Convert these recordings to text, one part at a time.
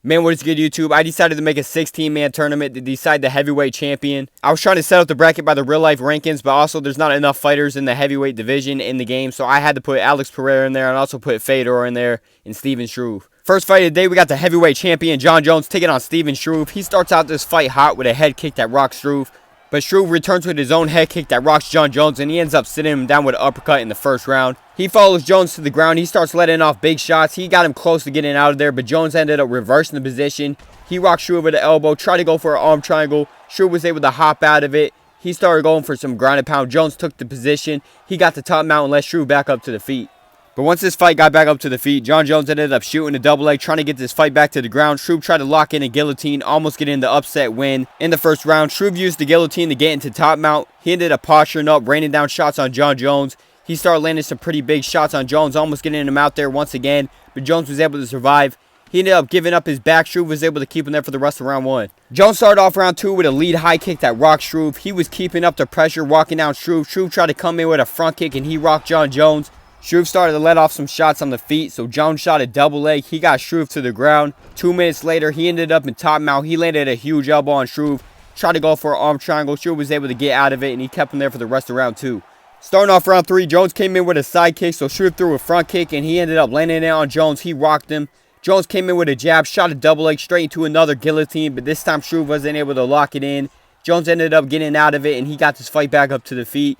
Man, what is good, YouTube? I decided to make a 16-man tournament to decide the heavyweight champion. I was trying to set up the bracket by the real-life rankings, but also there's not enough fighters in the heavyweight division in the game, so I had to put Alex Pereira in there and also put Fedor in there and Steven Struve. First fight of the day, we got the heavyweight champion Jon Jones taking on Steven Struve. He starts out this fight hot with a head kick that rocks Struve, but Struve returns with his own head kick that rocks Jon Jones, and he ends up sitting him down with an uppercut in the first round. He follows Jones to the ground. He starts letting off big shots. He got him close to getting out of there, but Jones ended up reversing the position. He rocked Struve with the elbow, tried to go for an arm triangle. Struve was able to hop out of it. He started going for some ground and pound. Jones took the position. He got the top mount and let Struve back up to the feet. But once this fight got back up to the feet, Jon Jones ended up shooting a double leg, trying to get this fight back to the ground. Struve tried to lock in a guillotine, almost getting the upset win in the first round. Struve used the guillotine to get into top mount. He ended up posturing up, raining down shots on Jon Jones. He started landing some pretty big shots on Jones, almost getting him out there once again, but Jones was able to survive. He ended up giving up his back. Struve was able to keep him there for the rest of round one. Jones started off round two with a lead high kick that rocked Struve. He was keeping up the pressure, walking down Struve. Struve tried to come in with a front kick, and he rocked Jon Jones. Struve started to let off some shots on the feet, so Jones shot a double leg. He got Struve to the ground. 2 minutes later, he ended up in top mount. He landed a huge elbow on Struve. Tried to go for an arm triangle. Struve was able to get out of it, and he kept him there for the rest of round two. Starting off round three, Jones came in with a side kick, so Struve threw a front kick, and he ended up landing it on Jones. He rocked him. Jones came in with a jab, shot a double leg straight into another guillotine, but this time Struve wasn't able to lock it in. Jones ended up getting out of it, and he got this fight back up to the feet.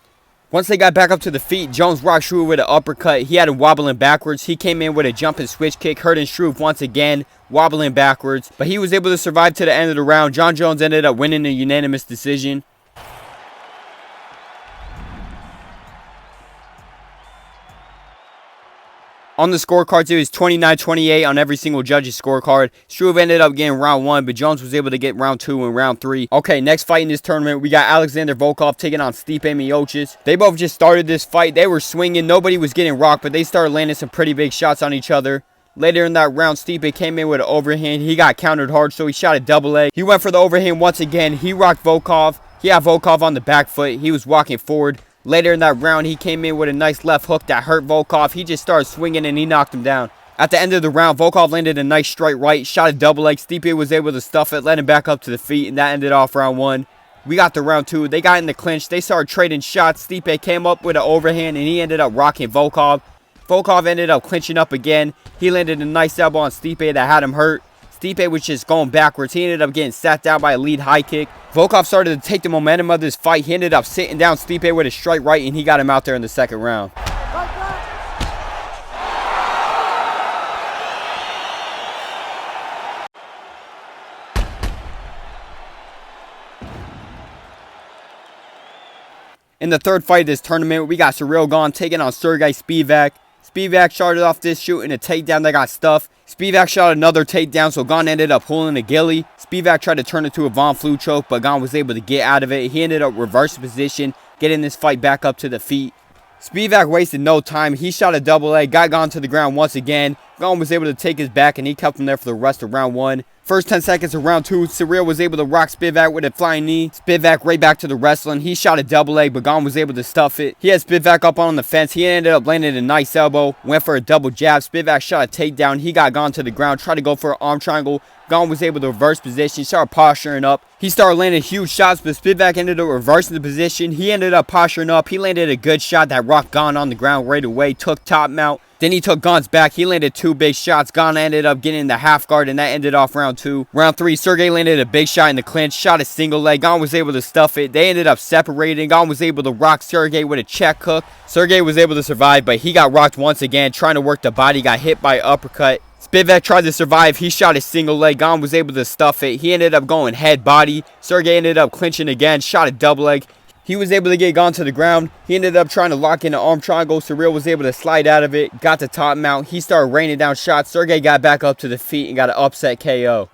Once they got back up to the feet, Jones rocked Struve with an uppercut. He had him wobbling backwards. He came in with a jump and switch kick, hurting Struve once again, wobbling backwards. But he was able to survive to the end of the round. Jon Jones ended up winning a unanimous decision. On the scorecards, it was 29-28 on every single judge's scorecard. Struve ended up getting round one, but Jones was able to get round two and round three. Okay, next fight in this tournament, we got Alexander Volkov taking on Stipe Miocic. They both just started this fight. They were swinging. Nobody was getting rocked, but they started landing some pretty big shots on each other. Later in that round, Stipe came in with an overhand. He got countered hard, so he shot a double leg. He went for the overhand once again. He rocked Volkov. He had Volkov on the back foot. He was walking forward. Later in that round, he came in with a nice left hook that hurt Volkov. He just started swinging and he knocked him down. At the end of the round, Volkov landed a nice straight right, shot a double leg. Stipe was able to stuff it, let him back up to the feet, and that ended off round one. We got to round two. They got in the clinch. They started trading shots. Stipe came up with an overhand, and he ended up rocking Volkov. Volkov ended up clinching up again. He landed a nice elbow on Stipe that had him hurt. Stipe was just going backwards. He ended up getting sat down by a lead high kick. Volkov started to take the momentum of this fight. He ended up sitting down Stipe with a straight right, and he got him out there in the second round. In the third fight of this tournament, we got Gane taking on Sergey Spivak. Spivak started off this shooting a takedown that got stuffed. Spivak shot another takedown, so Gane ended up pulling a ghillie. Spivak tried to turn it to a Von Flue choke, but Gane was able to get out of it. He ended up reversing position, getting this fight back up to the feet. Spivak wasted no time. He shot a double leg, got Gane to the ground once again. Gane was able to take his back, and he kept him there for the rest of round one. First 10 seconds of round two, Cyril was able to rock Spivak with a flying knee. Spivak right back to the wrestling. He shot a double leg, but Gane was able to stuff it. He had Spivak up on the fence. He ended up landing a nice elbow. Went for a double jab. Spivak shot a takedown. He got Gane to the ground. Tried to go for an arm triangle. Gane was able to reverse position. Started posturing up. He started landing huge shots, but Spivak ended up reversing the position. He ended up posturing up. He landed a good shot that rocked Gane on the ground right away. Took top mount. Then he took Gane's back. He landed two big shots. Gane ended up getting the half guard, and that ended off round two. Round three, Sergey landed a big shot in the clinch. Shot a single leg. Gane was able to stuff it. They ended up separating. Gane was able to rock Sergey with a check hook. Sergey was able to survive, but he got rocked once again. Trying to work the body. Got hit by an uppercut. Spivak tried to survive. He shot a single leg. Gane was able to stuff it. He ended up going head body. Sergey ended up clinching again. Shot a double leg. He was able to get Gane to the ground. He ended up trying to lock in an arm triangle. Cyril was able to slide out of it. Got the top mount. He started raining down shots. Sergey got back up to the feet and got an upset KO.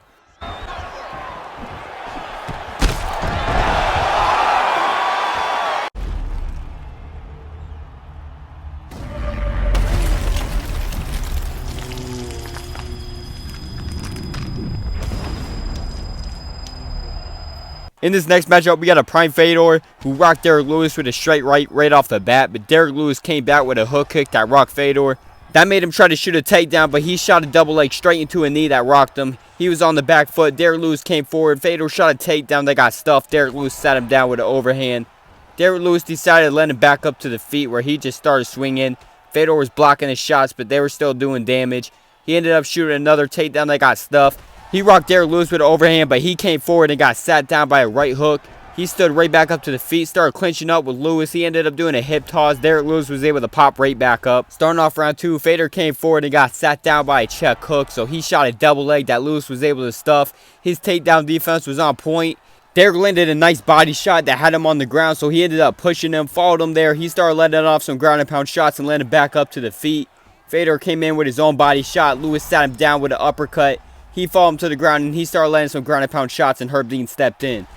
In this next matchup, we got a prime Fedor who rocked Derrick Lewis with a straight right off the bat, but Derrick Lewis came back with a hook kick that rocked Fedor. That made him try to shoot a takedown, but he shot a double leg straight into a knee that rocked him. He was on the back foot. Derrick Lewis came forward. Fedor shot a takedown that got stuffed. Derrick Lewis sat him down with an overhand. Derrick Lewis decided to let him back up to the feet where he just started swinging. Fedor was blocking his shots, but they were still doing damage. He ended up shooting another takedown that got stuffed. He rocked Derrick Lewis with an overhand, but he came forward and got sat down by a right hook. He stood right back up to the feet, started clinching up with Lewis. He ended up doing a hip toss. Derrick Lewis was able to pop right back up. Starting off round 2, Fedor came forward and got sat down by a check hook, so he shot a double leg that Lewis was able to stuff. His takedown defense was on point. Derrick landed a nice body shot that had him on the ground, so he ended up pushing him, followed him there. He started letting off some ground and pound shots and landed back up to the feet. Fedor came in with his own body shot. Lewis sat him down with an uppercut. He followed him to the ground and he started landing some ground and pound shots, and Herb Dean stepped in.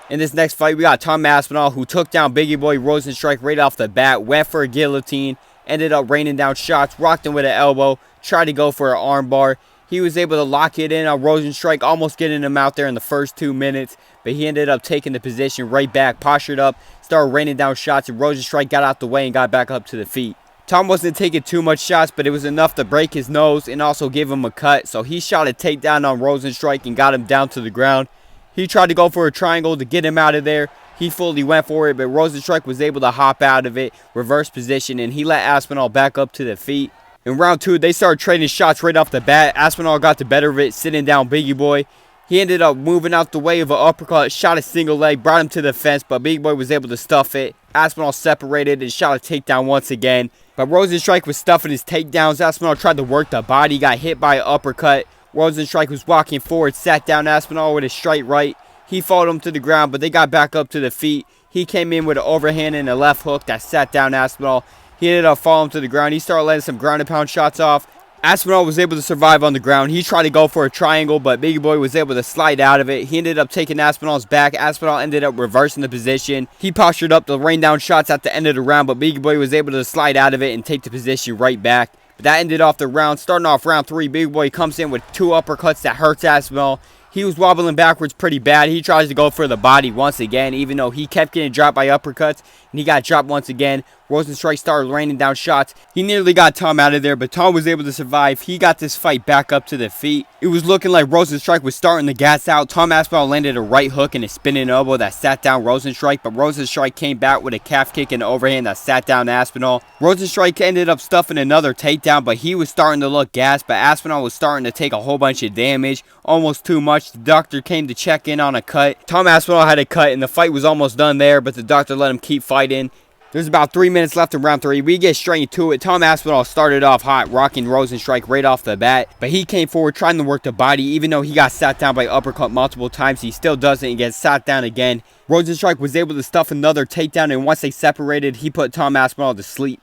In this next fight, we got Tom Aspinall, who took down Biggie Boy Rozenstruik right off the bat, went for a guillotine, ended up raining down shots, rocked him with an elbow, tried to go for an armbar. He was able to lock it in on Rozenstruik, almost getting him out there in the first 2 minutes, but he ended up taking the position right back, postured up, started raining down shots, and Rozenstruik got out the way and got back up to the feet. Tom wasn't taking too much shots, but it was enough to break his nose and also give him a cut, so he shot a takedown on Rozenstruik and got him down to the ground. He tried to go for a triangle to get him out of there. He fully went for it, but Rozenstruik was able to hop out of it, reverse position, and he let Aspinall back up to the feet. In round 2, they started trading shots right off the bat. Aspinall got the better of it, sitting down Biggie Boy. He ended up moving out the way of an uppercut, shot a single leg, brought him to the fence, but Biggie Boy was able to stuff it. Aspinall separated and shot a takedown once again, but Rozenstruik was stuffing his takedowns. Aspinall tried to work the body, got hit by an uppercut. Rozenstruik was walking forward, sat down Aspinall with a straight right. He followed him to the ground, but they got back up to the feet. He came in with an overhand and a left hook that sat down Aspinall. He ended up falling to the ground. He started letting some ground and pound shots off. Aspinall was able to survive on the ground. He tried to go for a triangle, but Biggie Boy was able to slide out of it. He ended up taking Aspinall's back. Aspinall ended up reversing the position. He postured up to rain down shots at the end of the round, but Biggie Boy was able to slide out of it and take the position right back. But that ended off the round. Starting off round 3, Biggie Boy comes in with 2 uppercuts that hurts Aspinall. He was wobbling backwards pretty bad. He tries to go for the body once again, even though he kept getting dropped by uppercuts, and he got dropped once again. Rozenstruik started raining down shots. He nearly got Tom out of there, but Tom was able to survive. He got this fight back up to the feet. It was looking like Rozenstruik was starting to gas out. Tom Aspinall landed a right hook and a spinning elbow that sat down Rozenstruik, but Rozenstruik came back with a calf kick and an overhand that sat down Aspinall. Rozenstruik ended up stuffing another takedown, but he was starting to look gassed, but Aspinall was starting to take a whole bunch of damage, almost too much. The doctor came to check in on a cut. Tom Aspinall had a cut, and the fight was almost done there, but the doctor let him keep fighting. There's about 3 minutes left in round 3. We get straight into it. Tom Aspinall started off hot, rocking Rozenstruik right off the bat. But he came forward trying to work the body. Even though he got sat down by uppercut multiple times, he still doesn't and gets sat down again. Rozenstruik was able to stuff another takedown, and once they separated, he put Tom Aspinall to sleep.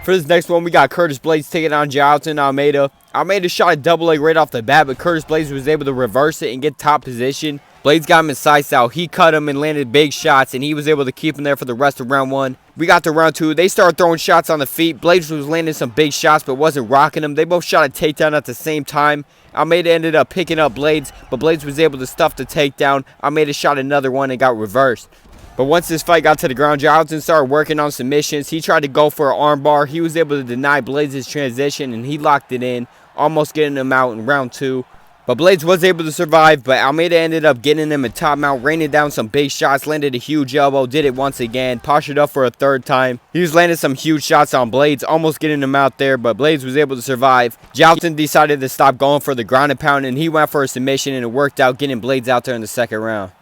For this next one, we got Curtis Blaydes taking on Jonathan Almeida. Almeida shot a double leg right off the bat, but Curtis Blaydes was able to reverse it and get top position. Blaydes got him in sights out. He cut him and landed big shots, and he was able to keep him there for the rest of round 1. We got to round 2. They started throwing shots on the feet. Blaydes was landing some big shots, but wasn't rocking them. They both shot a takedown at the same time. Almeida ended up picking up Blaydes, but Blaydes was able to stuff the takedown. Almeida shot another one and got reversed. But once this fight got to the ground, Jonathan started working on submissions. He tried to go for an armbar. He was able to deny Blaydes' transition, and he locked it in, almost getting him out in round 2. But Blaydes was able to survive, but Almeida ended up getting him a top mount, raining down some big shots, landed a huge elbow, did it once again, postured up for a third time. He was landing some huge shots on Blaydes, almost getting him out there, but Blaydes was able to survive. Jonathan decided to stop going for the ground and pound, and he went for a submission, and it worked out, getting Blaydes out there in the second round.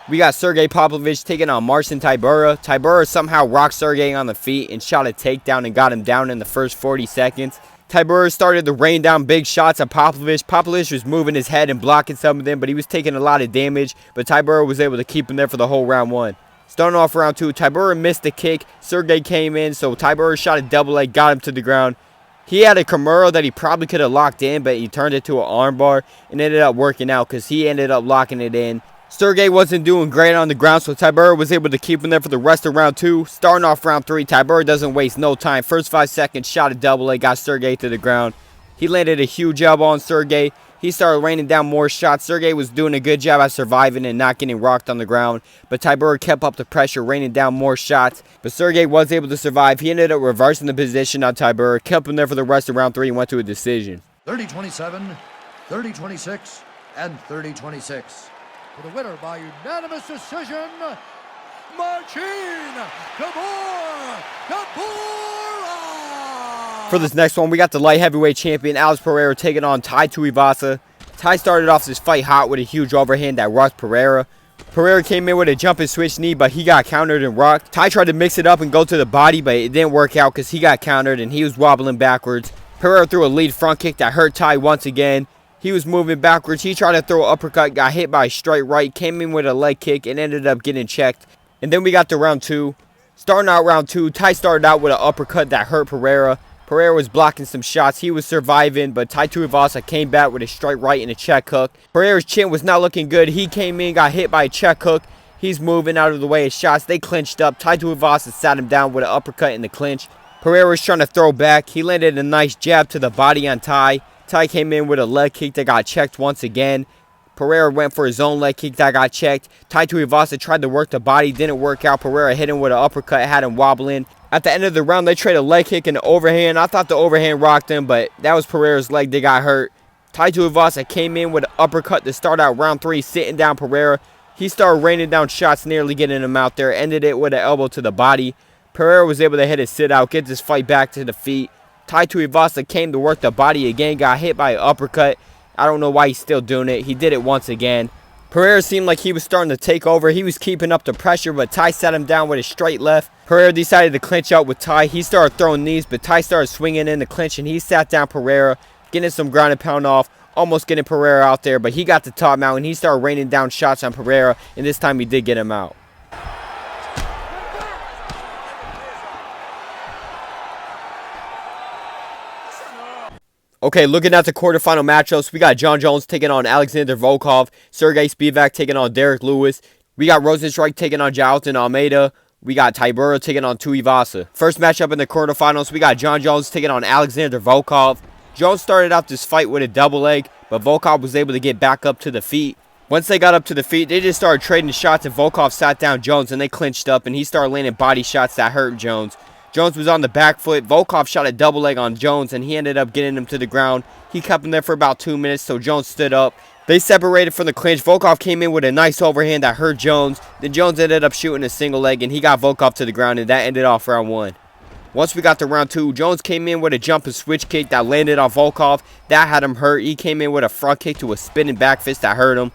We got Sergey Pavlovich taking on Marcin Tybura. Tybura somehow rocked Sergey on the feet and shot a takedown and got him down in the first 40 seconds. Tybura started to rain down big shots on Pavlovich. Pavlovich was moving his head and blocking some of them, but he was taking a lot of damage. But Tybura was able to keep him there for the whole round 1. Starting off round 2, Tybura missed the kick. Sergey came in, so Tybura shot a double leg, got him to the ground. He had a Kimura that he probably could have locked in, but he turned it to an armbar and ended up working out because he ended up locking it in. Sergey wasn't doing great on the ground, so Tybura was able to keep him there for the rest of round 2. Starting off round 3, Tybura doesn't waste no time. First 5 seconds, shot a double leg, got Sergey to the ground. He landed a huge elbow on Sergey. He started raining down more shots. Sergey was doing a good job at surviving and not getting rocked on the ground, but Tybura kept up the pressure, raining down more shots. But Sergey was able to survive. He ended up reversing the position on Tybura, kept him there for the rest of round 3 and went to a decision. 30-27, 30-26, and 30-26. For the winner by unanimous decision, Marcin Tybura. For this next one, we got the light heavyweight champion, Alex Pereira, taking on Tuivasa. Ty started off this fight hot with a huge overhand that rocked Pereira. Pereira came in with a jump and switch knee, but he got countered and rocked. Ty tried to mix it up and go to the body, but it didn't work out because he got countered and he was wobbling backwards. Pereira threw a lead front kick that hurt Ty once again. He was moving backwards. He tried to throw an uppercut, got hit by a straight right, came in with a leg kick, and ended up getting checked. And then we got to round 2. Starting out round 2, Ty started out with an uppercut that hurt Pereira. Pereira was blocking some shots. He was surviving, but Tuivasa came back with a straight right and a check hook. Pereira's chin was not looking good. He came in, got hit by a check hook. He's moving out of the way of shots. They clinched up. Tuivasa sat him down with an uppercut in the clinch. Pereira was trying to throw back. He landed a nice jab to the body on Ty. Ty came in with a leg kick that got checked once again. Pereira went for his own leg kick that got checked. Tuivasa tried to work the body, didn't work out. Pereira hit him with an uppercut, had him wobbling. At the end of the round, they traded a leg kick and an overhand. I thought the overhand rocked him, but that was Pereira's leg that got hurt. Tuivasa came in with an uppercut to start out round 3, sitting down Pereira. He started raining down shots, nearly getting him out there. Ended it with an elbow to the body. Pereira was able to hit his sit out, get this fight back to the feet. Tuivasa came to work the body again, got hit by an uppercut. I don't know why he's still doing it. He did it once again. Pereira seemed like he was starting to take over. He was keeping up the pressure, but Ty sat him down with a straight left. Pereira decided to clinch out with Ty. He started throwing knees, but Ty started swinging in the clinch, and he sat down Pereira, getting some ground and pound off, almost getting Pereira out there, but he got the top mount, and he started raining down shots on Pereira, and this time he did get him out. Okay, looking at the quarterfinal matchups, we got Jon Jones taking on Alexander Volkov, Sergey Spivak taking on Derek Lewis. We got Rozenstruik taking on Jailton Almeida. We got Tybura taking on Tuivasa. First matchup in the quarterfinals, we got Jon Jones taking on Alexander Volkov. Jones started out this fight with a double leg, but Volkov was able to get back up to the feet. Once they got up to the feet, they just started trading shots, and Volkov sat down Jones, and they clinched up, and he started landing body shots that hurt Jones. Jones was on the back foot. Volkov shot a double leg on Jones, and he ended up getting him to the ground. He kept him there for about 2 minutes, so Jones stood up. They separated from the clinch. Volkov came in with a nice overhand that hurt Jones. Then Jones ended up shooting a single leg, and he got Volkov to the ground, and that ended off round 1. Once we got to round 2, Jones came in with a jump and switch kick that landed on Volkov. That had him hurt. He came in with a front kick to a spinning back fist that hurt him.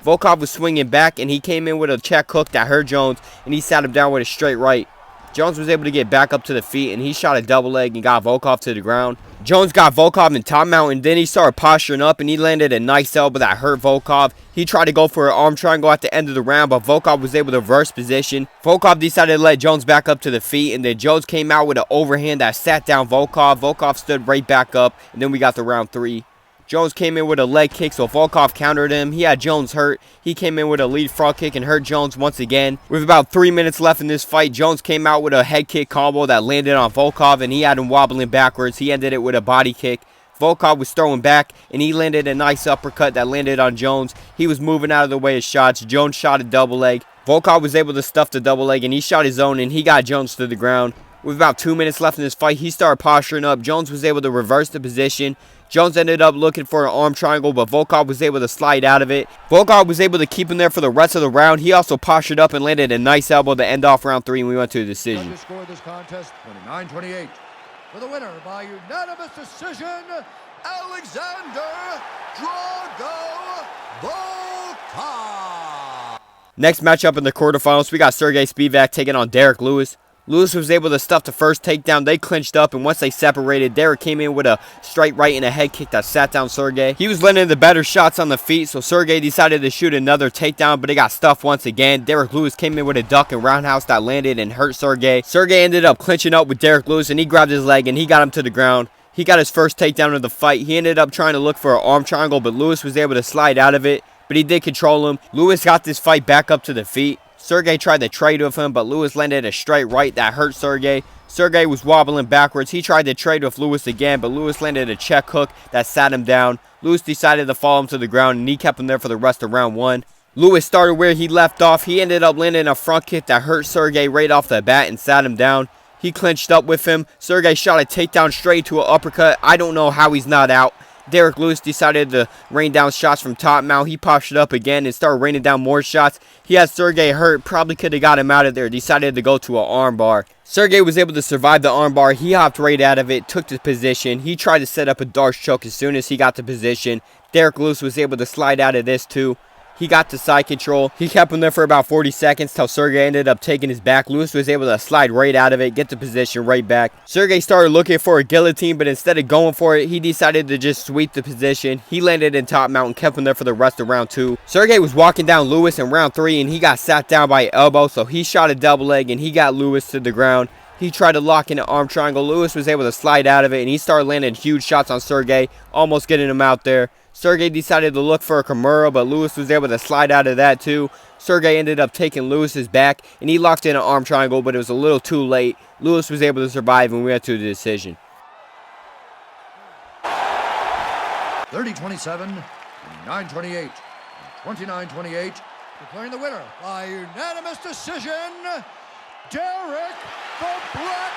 Volkov was swinging back, and he came in with a check hook that hurt Jones, and he sat him down with a straight right. Jones was able to get back up to the feet, and he shot a double leg and got Volkov to the ground. Jones got Volkov in top mount, and then he started posturing up, and he landed a nice elbow that hurt Volkov. He tried to go for an arm triangle at the end of the round, but Volkov was able to reverse position. Volkov decided to let Jones back up to the feet, and then Jones came out with an overhand that sat down Volkov. Volkov stood right back up, and then we got to round 3. Jones came in with a leg kick, so Volkov countered him. He had Jones hurt. He came in with a lead front kick and hurt Jones once again. With about 3 minutes left in this fight, Jones came out with a head kick combo that landed on Volkov, and he had him wobbling backwards. He ended it with a body kick. Volkov was throwing back, and he landed a nice uppercut that landed on Jones. He was moving out of the way of shots. Jones shot a double leg. Volkov was able to stuff the double leg, and he shot his own, and he got Jones to the ground. With about 2 minutes left in this fight, he started posturing up. Jones was able to reverse the position. Jones ended up looking for an arm triangle, but Volkov was able to slide out of it. Volkov was able to keep him there for the rest of the round. He also postured up and landed a nice elbow to end off round 3, and we went to a decision. Judges scored this contest 29-28. For the winner by unanimous decision, Alexander Drago Volkov. Next matchup in the quarterfinals, we got Sergey Spivak taking on Derek Lewis. Lewis was able to stuff the first takedown. They clinched up, and once they separated, Derek came in with a straight right and a head kick that sat down Sergey. He was landing the better shots on the feet, so Sergey decided to shoot another takedown, but it got stuffed once again. Derek Lewis came in with a duck and roundhouse that landed and hurt Sergey. Sergey ended up clinching up with Derek Lewis, and he grabbed his leg, and he got him to the ground. He got his first takedown of the fight. He ended up trying to look for an arm triangle, but Lewis was able to slide out of it, but he did control him. Lewis got this fight back up to the feet. Sergey tried to trade with him, but Lewis landed a straight right that hurt Sergey. Sergey was wobbling backwards. He tried to trade with Lewis again, but Lewis landed a check hook that sat him down. Lewis decided to fall him to the ground, and he kept him there for the rest of round 1. Lewis started where he left off. He ended up landing a front kick that hurt Sergey right off the bat and sat him down. He clinched up with him. Sergey shot a takedown straight to an uppercut. I don't know how he's not out. Derek Lewis decided to rain down shots from top mount. He popped it up again and started raining down more shots. He had Sergey hurt. Probably could have got him out of there. Decided to go to an armbar. Sergey was able to survive the armbar. He hopped right out of it, took the position. He tried to set up a Darce choke as soon as he got the position. Derek Lewis was able to slide out of this too. He got to side control. He kept him there for about 40 seconds till Sergey ended up taking his back. Lewis was able to slide right out of it, get the position right back. Sergey started looking for a guillotine, but instead of going for it, he decided to just sweep the position. He landed in top mount and kept him there for the rest of round 2. Sergey was walking down Lewis in round 3, and he got sat down by an elbow, so he shot a double leg, and he got Lewis to the ground. He tried to lock in an arm triangle. Lewis was able to slide out of it, and he started landing huge shots on Sergey, almost getting him out there. Sergey decided to look for a Kimura, but Lewis was able to slide out of that too. Sergey ended up taking Lewis's back, and he locked in an arm triangle, but it was a little too late. Lewis was able to survive, and we went to the decision. 30-27, 29-28, 29-28. Declaring the winner by unanimous decision, Derek the Black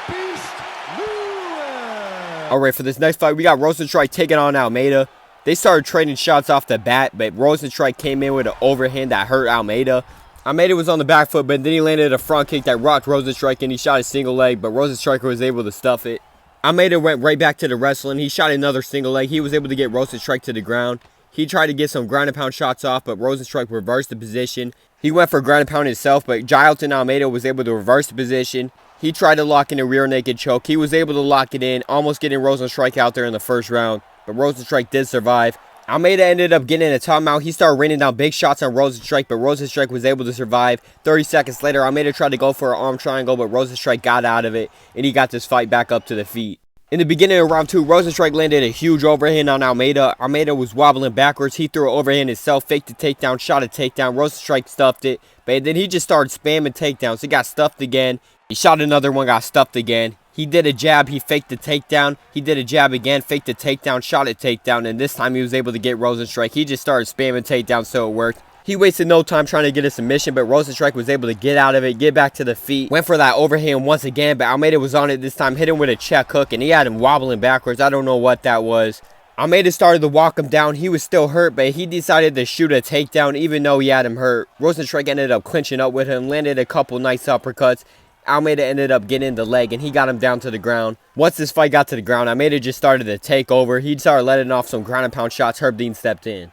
Beast Lewis. Alright, for this next fight, we got Rozenstruik taking on Almeida. They started trading shots off the bat, but Rozenstruik came in with an overhand that hurt Almeida. Almeida was on the back foot, but then he landed a front kick that rocked Rozenstruik, and he shot a single leg, but Rozenstruik was able to stuff it. Almeida went right back to the wrestling. He shot another single leg. He was able to get Rozenstruik to the ground. He tried to get some ground and pound shots off, but Rozenstruik reversed the position. He went for ground and pound himself, but Gilton Almeida was able to reverse the position. He tried to lock in a rear naked choke. He was able to lock it in, almost getting Rozenstruik out there in the first round, but Rozenstruik did survive. Almeida ended up getting a top mount. He started raining down big shots on Rozenstruik, but Rozenstruik was able to survive. 30 seconds later, Almeida tried to go for an arm triangle, but Rozenstruik got out of it, and he got this fight back up to the feet. In the beginning of round 2, Rozenstruik landed a huge overhand on Almeida. Almeida was wobbling backwards. He threw an overhand himself, faked the takedown, shot a takedown. Rozenstruik stuffed it, but then he just started spamming takedowns. He got stuffed again. He shot another one, got stuffed again. He did a jab, he faked the takedown. He did a jab again, faked the takedown, shot a takedown, and this time he was able to get Rozenstruik. He just started spamming takedowns, so it worked. He wasted no time trying to get a submission, but Rozenstruik was able to get out of it, get back to the feet. Went for that overhand once again, but Almeida was on it this time, hit him with a check hook, and he had him wobbling backwards. I don't know what that was. Almeida started to walk him down. He was still hurt, but he decided to shoot a takedown even though he had him hurt. Rozenstruik ended up clinching up with him, landed a couple nice uppercuts. Almeida ended up getting the leg, and he got him down to the ground. Once this fight got to the ground, Almeida just started to take over. He started letting off some ground and pound shots. Herb Dean stepped in.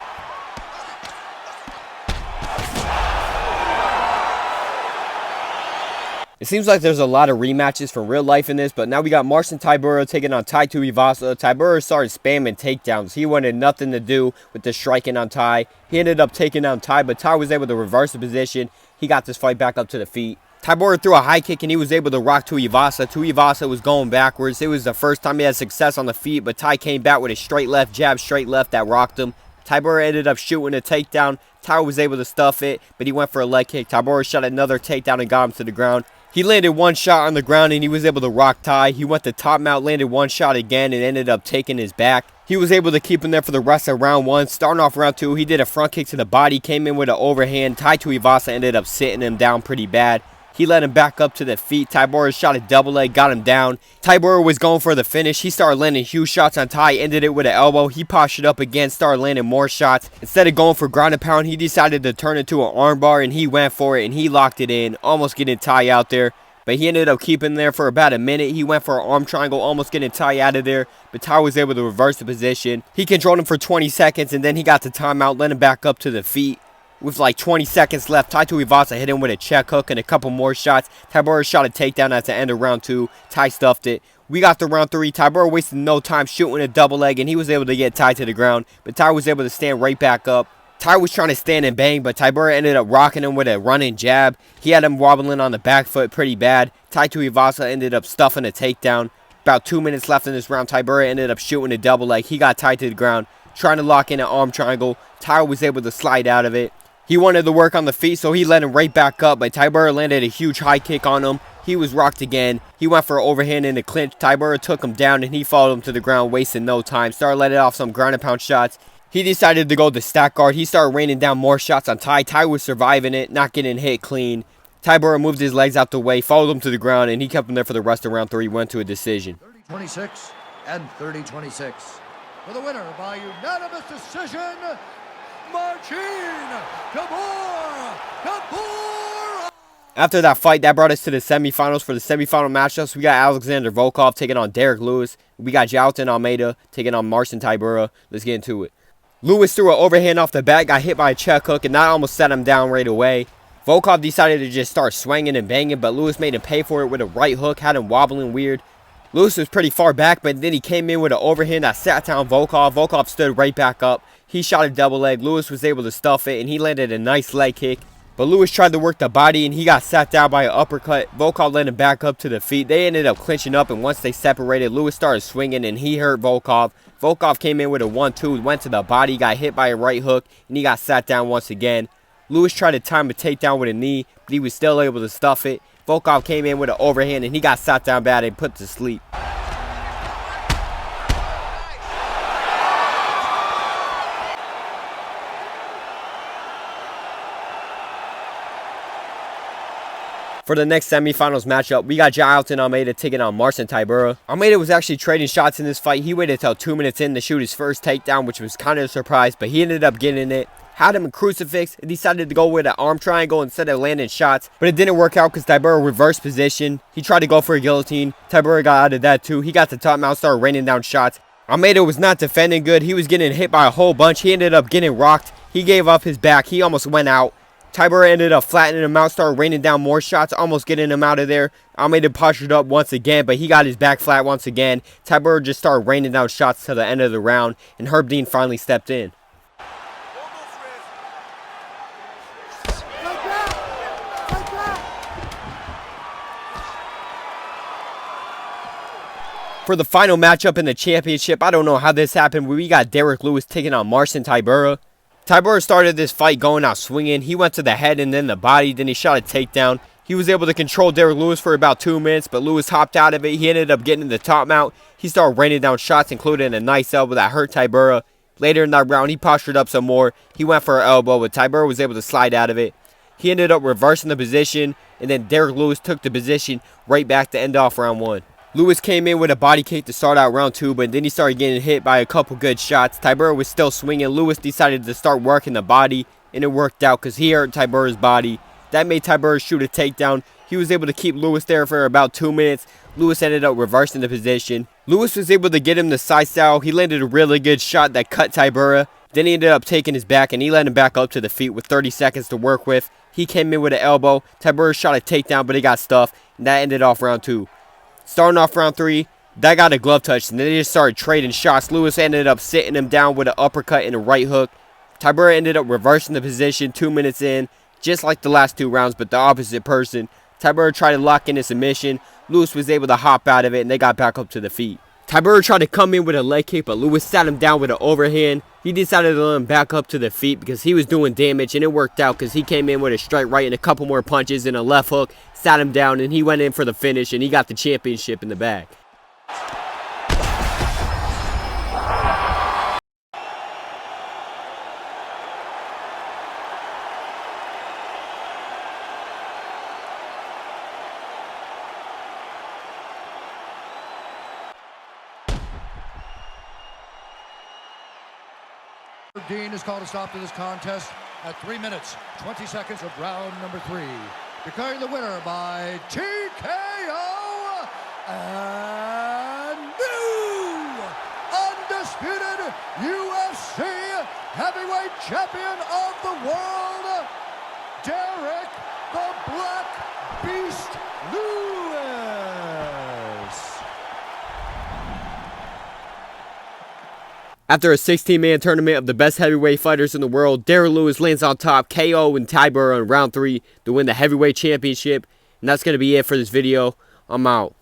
It seems like there's a lot of rematches from real life in this, but now we got Marcin Tybura taking on Tuivasa. Tybura started spamming takedowns. He wanted nothing to do with the striking on Ty. He ended up taking down Ty, but Ty was able to reverse the position. He got this fight back up to the feet. Tybura threw a high kick, and he was able to rock Tuivasa. Tuivasa was going backwards. It was the first time he had success on the feet, but Ty came back with a straight left jab, straight left that rocked him. Tybura ended up shooting a takedown. Ty was able to stuff it, but he went for a leg kick. Tybura shot another takedown and got him to the ground. He landed one shot on the ground, and he was able to rock Ty. He went to top mount, landed one shot again, and ended up taking his back. He was able to keep him there for the rest of round 1. Starting off round 2, he did a front kick to the body, came in with an overhand. Tai Tuivasa ended up sitting him down pretty bad. He led him back up to the feet. Tybura shot a double leg, got him down. Tybura was going for the finish. He started landing huge shots on Ty, ended it with an elbow. He poshed it up again, started landing more shots. Instead of going for ground and pound, he decided to turn it to an armbar, and he went for it, and he locked it in, almost getting Ty out there. But he ended up keeping there for about a minute. He went for an arm triangle, almost getting Ty out of there. But Ty was able to reverse the position. He controlled him for 20 seconds, and then he got the timeout, led him back up to the feet. With like 20 seconds left, Tuivasa hit him with a check hook and a couple more shots. Tybura shot a takedown at the end of round 2. Ty stuffed it. We got to round 3. Tybura wasted no time shooting a double leg, and he was able to get Ty to the ground. But Ty was able to stand right back up. Ty was trying to stand and bang, but Tybura ended up rocking him with a running jab. He had him wobbling on the back foot pretty bad. Tuivasa ended up stuffing a takedown. About 2 minutes left in this round, Tybura ended up shooting a double leg. He got Ty to the ground, trying to lock in an arm triangle. Ty was able to slide out of it. He wanted to work on the feet, so he let him right back up, but Tybura landed a huge high kick on him. He was rocked again. He went for an overhand in the clinch. Tybura took him down, and he followed him to the ground, wasting no time. Started letting off some ground and pound shots. He decided to go the stack guard. He started raining down more shots on Ty. Ty was surviving it, not getting hit clean. Tybura moved his legs out the way, followed him to the ground, and he kept him there for the rest of round 3. Went to a decision. 30-26 and 30-26. For the winner by unanimous decision, Tybura. After that fight, that brought us to the semifinals. For the semifinal matchups, we got Alexander Volkov taking on Derek Lewis. We got Jailton Almeida taking on Marcin Tybura. Let's get into it. Lewis threw an overhand off the bat, got hit by a check hook, and that almost set him down right away. Volkov decided to just start swinging and banging, but Lewis made him pay for it with a right hook, had him wobbling weird. Lewis was pretty far back, but then he came in with an overhand that sat down Volkov. Volkov stood right back up. He shot a double leg. Lewis was able to stuff it, and he landed a nice leg kick. But Lewis tried to work the body, and he got sat down by an uppercut. Volkov led him back up to the feet. They ended up clinching up, and once they separated, Lewis started swinging, and he hurt Volkov. Volkov came in with a 1-2, went to the body, got hit by a right hook, and he got sat down once again. Lewis tried to time a takedown with a knee, but he was still able to stuff it. Volkov came in with an overhand, and he got sat down bad and put to sleep. For the next semifinals matchup, we got Jailton Almeida taking on Marcin Tybura. Almeida was actually trading shots in this fight. He waited until 2 minutes in to shoot his first takedown, which was kind of a surprise, but he ended up getting it. Had him in crucifix and decided to go with an arm triangle instead of landing shots, but it didn't work out because Tybura reversed position. He tried to go for a guillotine. Tybura got out of that too. He got the top mount, started raining down shots. Almeida was not defending good. He was getting hit by a whole bunch. He ended up getting rocked. He gave up his back. He almost went out. Tybura ended up flattening him out, started raining down more shots, almost getting him out of there. Almeida postured up once again, but he got his back flat once again. Tybura just started raining down shots to the end of the round, and Herb Dean finally stepped in. For the final matchup in the championship, I don't know how this happened, but we got Derek Lewis taking on Marcin Tybura. Tybura started this fight going out swinging. He went to the head and then the body. Then he shot a takedown. He was able to control Derek Lewis for about 2 minutes, but Lewis hopped out of it. He ended up getting the top mount. He started raining down shots, including a nice elbow that hurt Tybura. Later in that round, he postured up some more. He went for an elbow, but Tybura was able to slide out of it. He ended up reversing the position, and then Derek Lewis took the position right back to end off round 1. Lewis came in with a body kick to start out round 2, but then he started getting hit by a couple good shots. Tybura was still swinging. Lewis decided to start working the body, and it worked out because he hurt Tybura's body. That made Tybura shoot a takedown. He was able to keep Lewis there for about 2 minutes. Lewis ended up reversing the position. Lewis was able to get him the side style. He landed a really good shot that cut Tybura. Then he ended up taking his back, and he led him back up to the feet with 30 seconds to work with. He came in with an elbow. Tybura shot a takedown, but he got stuffed, and that ended off round 2. Starting off round 3, that got a glove touch, and then they just started trading shots. Lewis ended up sitting him down with an uppercut and a right hook. Tybura ended up reversing the position 2 minutes in, just like the last 2 rounds, but the opposite person. Tybura tried to lock in a submission. Lewis was able to hop out of it, and they got back up to the feet. Tybura tried to come in with a leg kick, but Lewis sat him down with an overhand. He decided to let him back up to the feet because he was doing damage, and it worked out because he came in with a straight right and a couple more punches and a left hook, sat him down, and he went in for the finish, and he got the championship in the bag. Dean has called a stop to this contest at 3 minutes, 20 seconds of round number 3. Declaring the winner by TKO and new undisputed UFC heavyweight champion of the world, Derek the Black Beast Lewis. After a 16-man tournament of the best heavyweight fighters in the world, Derek Lewis lands on top, KO and Tybura in round 3 to win the heavyweight championship. And that's going to be it for this video. I'm out.